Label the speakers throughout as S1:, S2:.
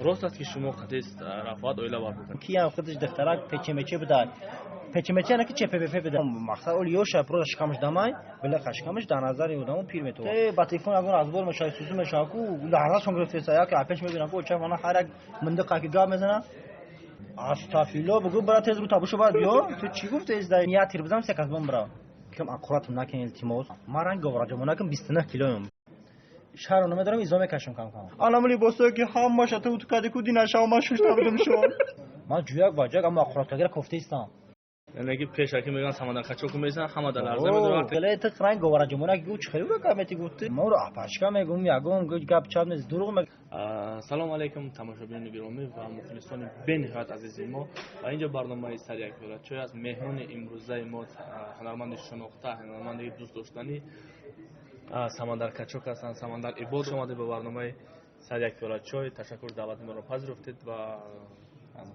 S1: راست است که شما خودت رفعت اویلا بار بکنید
S2: کیم خودش دخترک پچمچه بده پچمچه نه که چپ به بده مقصد اولیوش پرو شکمش دمای بله خشکمش در نظر اونم پیر میتو با تلفن اگر از بار مشای سوسو مشاکو لحظه گرفته سایا که اپش میبینم که چه فانا هر منطقه که گام میزنه استغفرالله بگو برات از رو تابوشو بعد بیا تو چی گفت از دای نیا تیر بزنم سه کسبم برا کم اقرات نکن التماس ما رنگ گوراجمون کم 29 کیلویم شهر رو دارم ایزا میکشم کم
S3: آناملی بوسو که هم باشه تو کدی کودی نشام ما شش تا بدم شو
S2: ما جویاک واجاک اما اقرات اگر کوفته استم
S1: یعنی که پیشکی میگن سمندر کچوک میزنن همه در لرزه میدونن
S2: گله تک رنگ گوراجمون که گوچ خیلی کامتی گفت ما رو اپاشکا میگم یگم گپ چاب نیست دروغ میگم
S1: سلام علیکم تماشاچیان گرامی و مخلصان بنهایت عزیز ما و اینجا برنامه سریع کرد چون از مهمون امروزه ما هنرمند شناخته هنرمند دوست داشتنی سمندر کچوک هستند سمندر عباد اومده به برنامه سریع کرد چای تشکر دعوت ما رو پذیرفتید و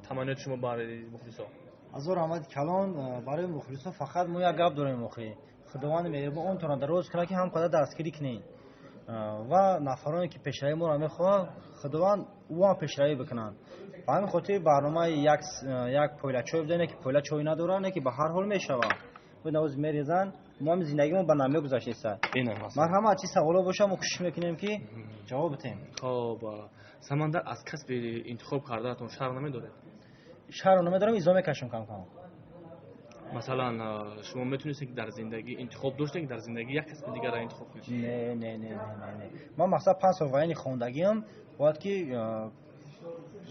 S1: تمنیات شما برای مخلصان
S2: азор омад калон барои мухлисо фақат мо як гап дорем охи худованд меҳрибон он тона дароз кунад ки ҳам қадар дастгирӣ кунем ва нафароне ки пешравӣ моро мехоҳанд худованд ӯам пешравӣ бикунанд ба ҳамин хотир барномаи як пойлачой бидане ки пойла чой надоранд ки ба ҳар ҳол мешавад навоз мерезанд мо ҳам зиндагимон ба намё гузаштааст марҳамат чи саволо боша мо кӯшиш мекунем ки ҷавоб бидем
S1: хоб самандар аз касби интихоб кардаатон шарм намедоред
S2: шарм намедорам изо мекашам кам
S1: مثلا شما میتونید در زندگی انتخاب داشته که در زندگی یک کسب دیگر را انتخاب کنید
S2: نه من مثلا 5 سال وین خواندگیم وقتی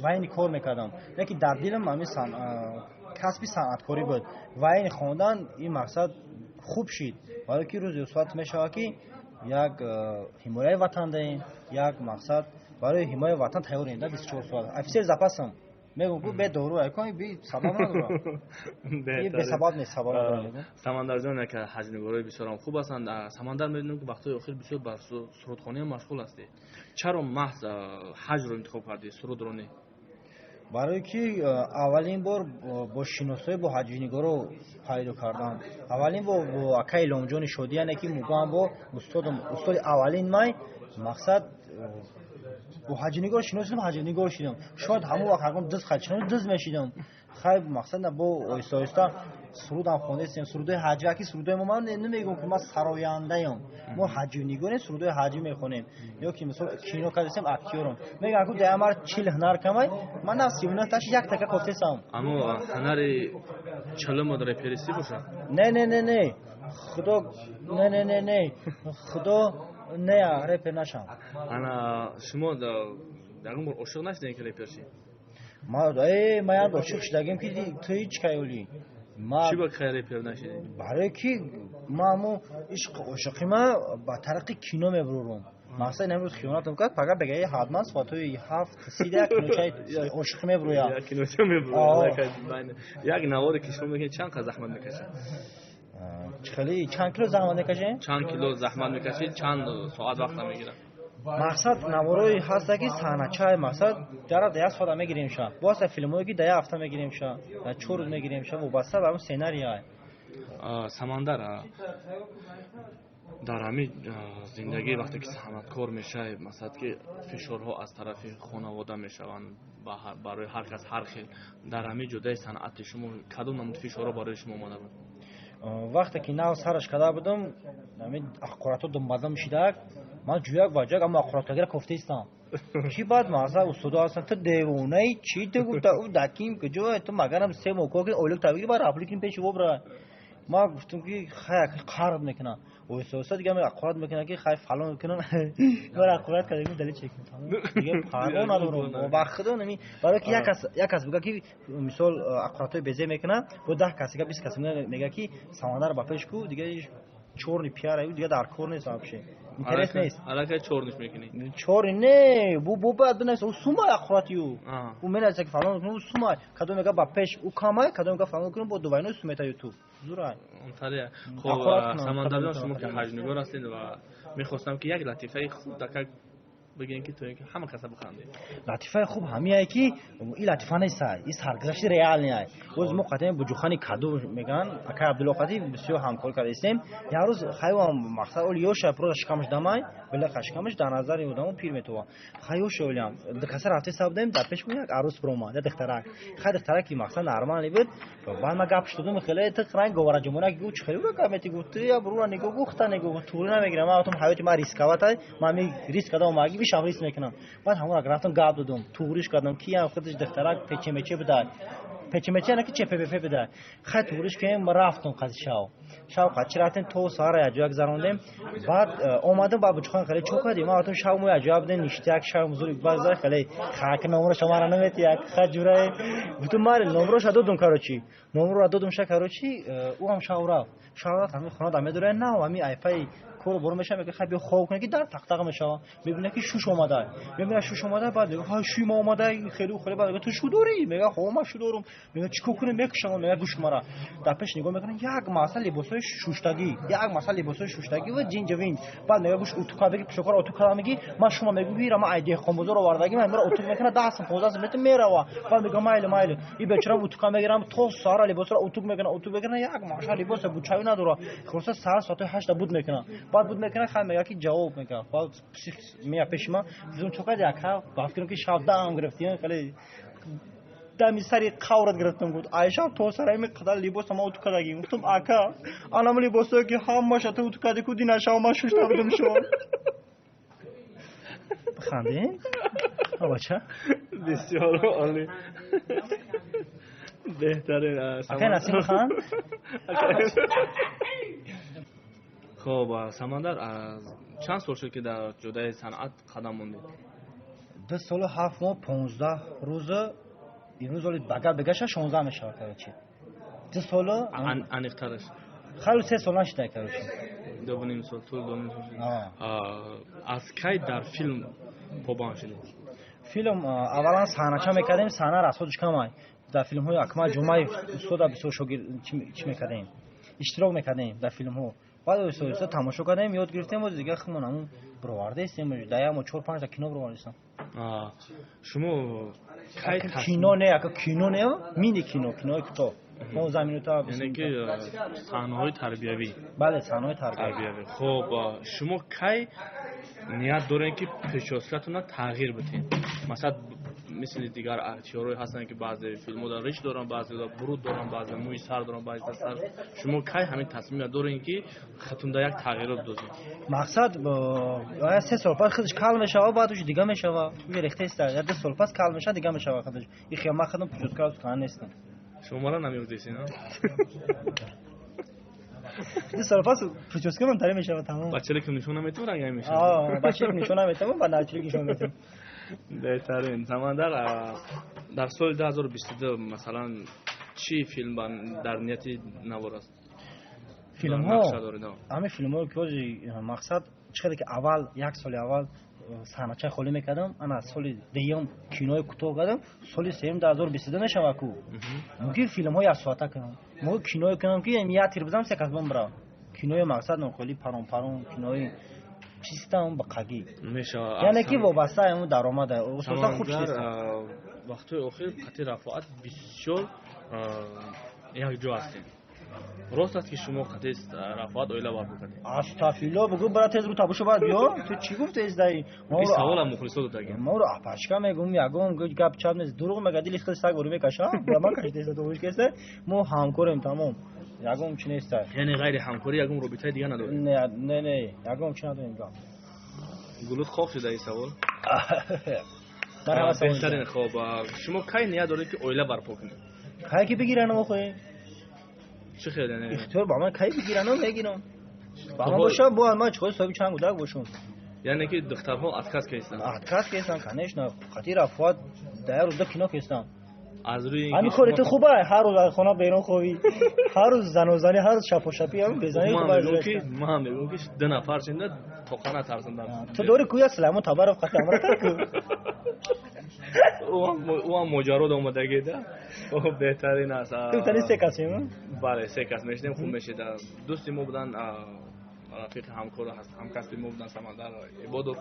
S2: وین کار میکردم یکی در دلم همین کسب صنعتکاری بود وین خواندن این مقصد خوب شد ولی که روز اصفات میشه که یک حمایت وطن داریم یک مقصد برای حمایت وطن تیاریم در 24 سال افسر زپاسم میگم که به دورو اکای بی سبب نداره به سبب نیست سبب نداره
S1: سمندر جان که حجم‌نگارای بسیار خوب هستند سمندر میدونم که وقتای اخیر بسیار بر سرودخوانی مشغول هستی چرا محض حج رو انتخاب کردی سرود رو نه
S2: برای که اولین بار با شناسایی با حجم‌نگارا پیدا کردم اولین با اکای لامجان شادیانه که میگم با استاد اولین مای مقصد با حجم‌نگار شناسیدم حجم‌نگار شدم شاید همون وقت هرگام دز خلچنم دز میشیدم خیلی مقصد نه با آیسته آیسته سرودم خواندیم سرودای حجی که سرودای ما نمیگم که ما سراینده ام ما حجم‌نگار سرودای حجی میخونیم یا که مثلا کینو کردیم اکتورم میگم که دایمار چیل هنر کمای من از 17 تاش یک تکه کوفتم
S1: اما هنر چلم داره پرسی باشه
S2: نه خدا نه خدا نه رپ نشم
S1: انا شما در اون عاشق نشدین که رپرشی
S2: ما یاد عاشق شدیم که تو هیچ کایولی
S1: چی با خیر رپر نشدین
S2: برای کی ما عاشقی ما با طریق کینو میبرم مثلا امروز خیانت میکنه فقط بگه حتما فاتوی 7 3 کیلو چای عاشق میبرویا
S1: یک کیلو چای میبرویا یک نوار که شما میگین چند زحمت میکشه
S2: خیلی چند کیلو زحمت میکشه
S1: چند کیلو زحمت میکشه چند ساعت وقت میگیره
S2: مقصد نوارای هست که صحنه‌چای مقصد در یک ساعت میگیریم شا واسه فیلمایی که در هفته میگیریم شا 4 روز میگیریم شا وابسته به اون سناریو
S1: سمندر در همین زندگی وقتی که صنعتکار میشه مثلا که فشارها از طرف خانواده میشوند برای هر کس هر خیل در همین جدای صنعت شما کدوم نمود فشارها برای شما اومده بود
S2: وقتی که ناو سرش کدا بودم همین اخباراتو دنبالم شدک من جویاک واجاک اما اخباراتگر کوفته استم چی بعد مازه استاد هستن تو دیوونه چی تو گفت او دکیم که جو تو مگرم سه موقع که اولک تابی بار اپلیکین پیش و برا ما گفتم که خیلی خراب میکنه و استاد دیگه اخبارات میکنه که خیلی فلان میکنن بار اخبارات کردیم دلیل چک میکنم دیگه پاگو ندارم و بخدا نمی برای که یک کس بگه که مثال اخبارات بزه میکنه و 10 کسی که 20 کسی میگه که سمندر با پیش کو دیگه چورنی پیاره دیگه در کور نیست آبشه اینترس نیست
S1: علاقه چورنش میکنی
S2: چور نه بو بعد نیست او سوما اخراتیو او من از که فلان کنم سوما کدو میگه با پیش او کامای کدو میگه فلان کنم با دوباره سومتا یوتیوب زورا
S1: اونطوریه خب سمندر شما که حجم‌نگار هستید و میخواستم که یک لطیفه خوب دکه بگین که تو اینکه همه کسا بخندید.
S2: لطیفه خوب همیه که این لطیفه نیست، این سرگذشت ریال نیست. روز ما قطعا بجوخانی کادو میگن اکا عبدالقادی بسیار همکاری کردیم. یه روز خیلی مقصد اول یوش پرو شکمش دامای بله خشکمش در نظر یودم پیر میتوا خیوش اولیم دکتر رفته حساب دادیم در پیش میاد عروس پروما ده دخترک خیلی دخترکی مقصد نرمال بود. بعد ما گپ شدیم خیلی تقریبا گوارا جمونه گوچ خیلی گفتی گفتی یا برو نگو گفته نگو طوری نمیگیرم ما اتون حیاتی ما ریسک کردم ما می ریسک کردم ماگی بیشتر ریسک میکنم. بعد همون رفتم گپ دادم طوریش کردم کیم خودش دخترک پیچ میچه بود پیچ میچه نه که چه پی بده خیلی طوریش که ما رفتم قضیه شاو قچ رفتن تو سارا یجوک زروندیم. بعد اومدم با بچخان خیلی چوکادیم ما اتون شاو مو یجواب دادن نشتیک شاو مزوری بازار خیلی خاک نمره شما را نمیتی یک خجوره گفتم مال نمره شد دادم کاروچی نمره را دادم شک کاروچی او هم شاو را همین خونه دامه داره نه همین آیفای کور برو میشه میگه خیلی خوب کنه که در تق تق میشه میبینه که شوش اومده میبینه شوش اومده بعد میگه های شوی ما اومده خیلی بعد میگه تو شو دوری میگه خب ما شو دورم میگه چیکار کنه میکشم میگه گوش مرا در پیش نگاه میکنه یک مسئله لباسای شوشتگی یک مسئله لباسای شوشتگی و جنجوین بعد میگه گوش اتوکا بگی شکر اتوکا میگی ما شما میگه بیرم ایده خموزو رو وردگی من میره اتوکا میکنه 10 15 متر میره بعد میگه مایل این بیچاره اتوکا میگیرم تو سارا لباس رو اتوکا میکنه یک ماشا لباس بوچاوی نداره خلاص ساعت 8 بود میکنه بعد بود میکنه خیلی میگه که جواب میگه بعد میاد پیش ما زون چوکا دیگه باز کنم که شاو دام گرفتیم خیلی دمی سری قاورت گرفتم گفت عایشه تو سرای می قدر لباس ما اتوکا دگیم گفتم آکا آنام لباسو که هم باشه تو اتوکا دکو دینا شاو ما شوشته بودم شو بخندین بچه
S1: بسیار عالی بهتره
S2: اکا نسیم خان
S1: خب سمندر از چند سال شد که در جدای صنعت قدم موندید؟
S2: 2 سال 7 ماه 15 روز امروز ولی بغل بگشت 16 میشه چی 2 سال
S1: انیق‌ترش
S2: خیلی 3 سال نشده کارش
S1: 2.5 سال طول 2.5 سال از کی در فیلم پابان شدید؟
S2: فیلم اولا صحنه میکردیم صحنه رسودش کمای در فیلم های اکمل جمعه استاد بسیار شوگیر چی میکردیم اشتراک میکردیم در فیلم ها بعد استاد تماشا کردیم یاد گرفتیم و دیگه خمونمون برآورده استیم دایم 4 5 تا کینو برآوردیم
S1: شما کی
S2: کینو نه کینو نه مینی کینو کوتاه 15 مینوتا
S1: یعنی که صحنه‌های تربیوی
S2: بله صحنه‌های تربیوی
S1: خب شما کی نیت دارین که پیش‌رفتتون تغییر بدین مثلا مثل دیگر اکتورهای هستن که بعضی فیلم‌ها دارن ریش دارن بعضی دارن برود دارن بعضی موی سر دارن بعضی سر شما کی همین تصمیم دارین که خودتون در یک تغییر بدید
S2: مقصد با 3 سال بعد خودش کال میشه و بعدش دیگه میشه و یه ریخته است یا 2 سال پس کال میشه دیگه میشه خودش این خیام خودم پیش‌کار کار نیستم
S1: شما را نمی‌بودید نه
S2: 2 سال پس پیش‌کار من تمام میشه تمام
S1: بچه‌ای که نشون نمیتونه رنگ میشه
S2: بچه‌ای که نشون نمیتونه بعد نچلی که نشون میتونه
S1: بهترین سمندر در سال 2022 مثلا چی فیلم در نیتی نوار است
S2: فیلم ها همه فیلم ها که مقصد چقدر که اول 1 سال اول صحنه خالی میکردم انا سال دیگه کینوی کوتاه کردم سال سوم 2022 میشه واکو میگه فیلم های اسواتا کنم مو کینوی کنم که میاد تیر بزنم سه کسبم برام کینوی مقصد نو خالی پرون کینوی چیستم بقاگی
S1: میشه
S2: یعنی که وابسته همون درآمد خصوصا خوب نیست
S1: وقتی اخیر قطعی رفاعت بسیار یک جو هستیم راست است که شما قطعی رفاعت اویلا بار بکنید
S2: استغفرالله بگو برات از رو تابوشو بعد بیا تو چی گفت از دایی
S1: این سوال هم مخلص داد دیگه
S2: ما رو اپاشکا میگم یگم گپ چاب نیست دروغ میگه دل خود سگ برو میکشه ما کشته است دوش کسه ما همکاریم تمام یگم چی نیست
S1: یعنی غیر همکاری یگم رابطه دیگه نداره
S2: نه یگم چی نداریم گام
S1: گلوت خوب شده این سوال
S2: در حواس
S1: بهترین خوب شما کی نیت دارید که اویلا برپا کنید
S2: کی که بگیرن ما خوی
S1: چه خیلی نه
S2: اختیار با من کی بگیرن میگیرم با من باشه با من چه صاحب چند گودک باشم
S1: یعنی که دخترها از کس کیستن
S2: کس کیستن کنش نه خاطر افواد در روز کینو کیستن
S1: از روی
S2: همین کارت خوبه هر روز از خونه بیرون خوبی هر روز زن و زنی هر روز شپ و شپی هم بزنی
S1: خوبه ما میگم که 2 نفر شنده توقع نترسن
S2: تو دوری کویا سلامو تبر خاطر امر تکو
S1: او هم ماجرا اومده گیده او بهترین است
S2: تو تنی سه کسیم
S1: بله 3 کس میشدیم خوب میشید دوستی ما بودن رفیق همکار هست هم کسبی ما بودن سمندر عبادو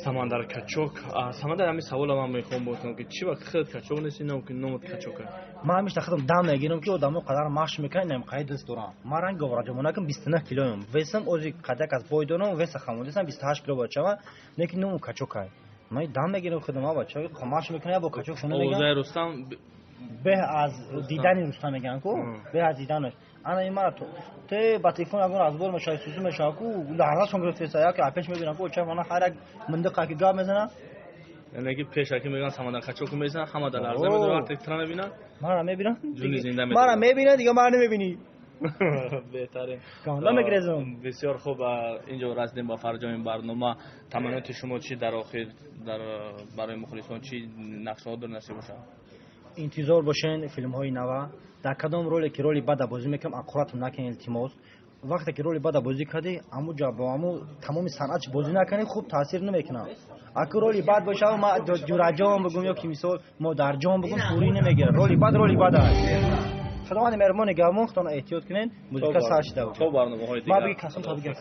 S1: Самандар Качок. Самандар ҳамин савола ман мехоҳам бопурсам ки чӣ вақт хеле качок нест ино ки номут качока?
S2: ман ҳамеша худам дам мегирам ки одамо қадар машқ мекунам қай дӯст дорам. Ман ранг гавраҷамонакам 29 килоям. Весам ози қадак аз бой дорам, веса хамудисам 28 кило бачава, лекин ному качокай. Ман дам мегирам худам бачава машқ мекунам бо качок шуна мегам.
S1: Овозаи Рустам
S2: бе аз дидани Рустам меган ку, бе аз диданаш. Ана имара те ба телефон агон аз бор мешай сусу мешай ку, лаҳзашон гирифтеса як апеш мебинам ку ча мана харак миндиқа ки гап мезана.
S1: яъне ки пешаки меган Самандар Качок мезан ҳама дар ларза медора вақте тра мебинад.
S2: Мара мебинам.
S1: ҷуни зинда медора.
S2: Мара мебинад дига мара немебини.
S1: беҳтарин.
S2: Канда мегрезам.
S1: бисёр хуб, инҷо расидем ба фарҷоми барнома. Таманноти шумо чӣ дар охир дар барои мухлисон чӣ нақшаҳо дар насиб бошад?
S2: интизор бошен филмҳои нава. Дар кадом роле ки роли бада бозӣ мекунам ақуратро накунед илтимос. вақте ки роли бада бозӣ кардӣ амуҷа бо аму тамоми санъат бозӣ накунӣ хуб таъсир намекунад. аку роли бад боша ма ҷураҷон бигум ё ки мисол модарҷон бигум пурӣ намегирад. роли бад аст. худованди меҳрубони гавмон худтон эҳтиёт кунед. музика сар шида.
S1: то барномаҳои
S2: ма
S1: дигар
S2: биги касом то дигар